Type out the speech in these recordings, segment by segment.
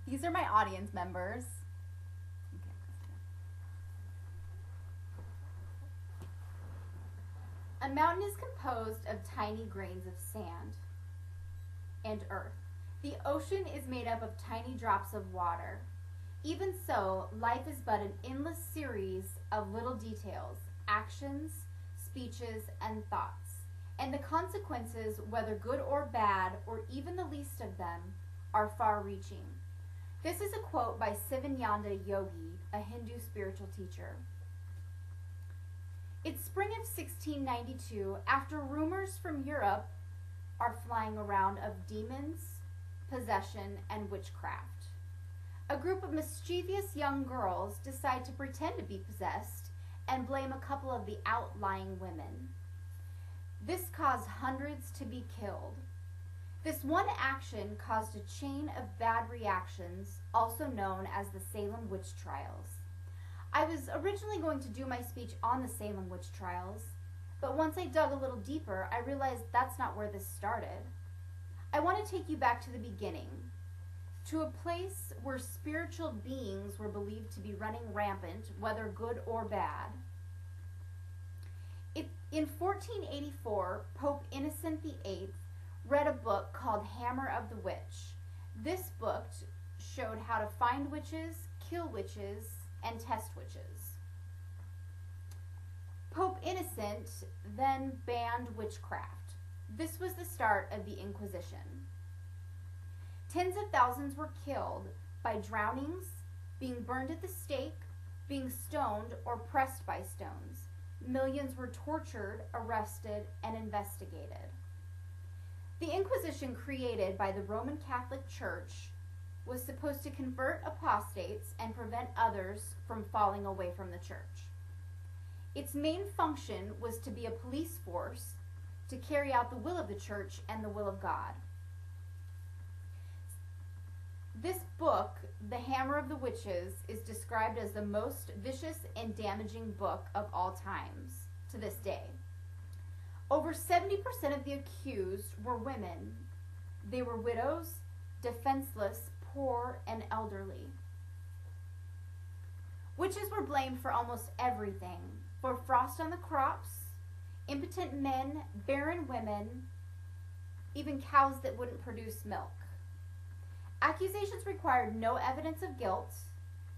These are my audience members. A mountain is composed of tiny grains of sand and earth. The ocean is made up of tiny drops of water. Even so, life is but an endless series of little details, actions, speeches, and thoughts. And the consequences, whether good or bad, or even the least of them, are far reaching. This is a quote by Sivananda Yogi, a Hindu spiritual teacher. It's spring of 1692, after rumors from Europe are flying around of demons, possession, and witchcraft. A group of mischievous young girls decide to pretend to be possessed and blame a couple of the outlying women. This caused hundreds to be killed. This one action caused a chain of bad reactions, also known as the Salem witch trials. I was originally going to do my speech on the Salem witch trials, but once I dug a little deeper, I realized that's not where this started. I want to take you back to the beginning, to a place where spiritual beings were believed to be running rampant, whether good or bad. In 1484, Pope Innocent VIII read a book called Hammer of the Witch. This book showed how to find witches, kill witches, and test witches. Pope Innocent then banned witchcraft. This was the start of the Inquisition. Tens of thousands were killed by drownings, being burned at the stake, being stoned, or pressed by stones. Millions were tortured, arrested, and investigated. The Inquisition, created by the Roman Catholic Church, was supposed to convert apostates and prevent others from falling away from the church. Its main function was to be a police force to carry out the will of the church and the will of God. This book, The Hammer of the Witches, is described as the most vicious and damaging book of all times to this day. Over 70% of the accused were women. They were widows, defenseless, poor, and elderly. Witches were blamed for almost everything, for frost on the crops, impotent men, barren women, even cows that wouldn't produce milk. Accusations required no evidence of guilt.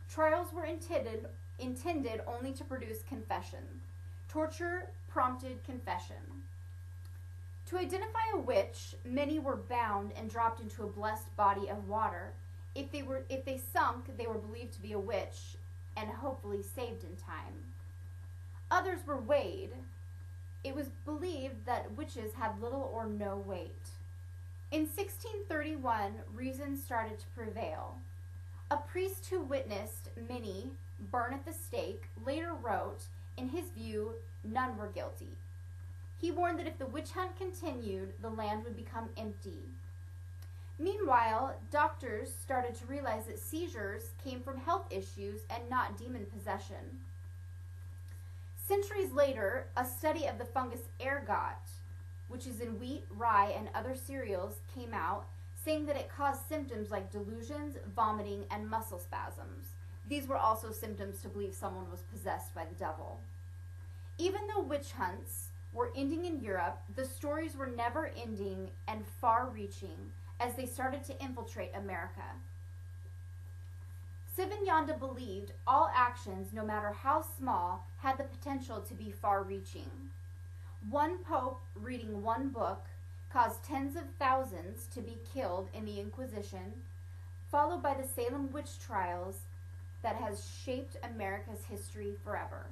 Trials were intended only to produce confession. Torture prompted confession. To identify a witch, many were bound and dropped into a blessed body of water. If they sunk, they were believed to be a witch and hopefully saved in time. Others were weighed. It was believed that witches had little or no weight. In 1631, reason started to prevail. A priest who witnessed many burn at the stake later wrote, in his view, none were guilty. He warned that if the witch hunt continued, the land would become empty. Meanwhile, doctors started to realize that seizures came from health issues and not demon possession. Centuries later, a study of the fungus ergot, which is in wheat, rye, and other cereals, came out, saying that it caused symptoms like delusions, vomiting, and muscle spasms. These were also symptoms to believe someone was possessed by the devil. Even though witch hunts were ending in Europe, the stories were never ending and far-reaching as they started to infiltrate America. Sivananda believed all actions, no matter how small, had the potential to be far-reaching. One pope reading one book caused tens of thousands to be killed in the Inquisition, followed by the Salem witch trials that has shaped America's history forever.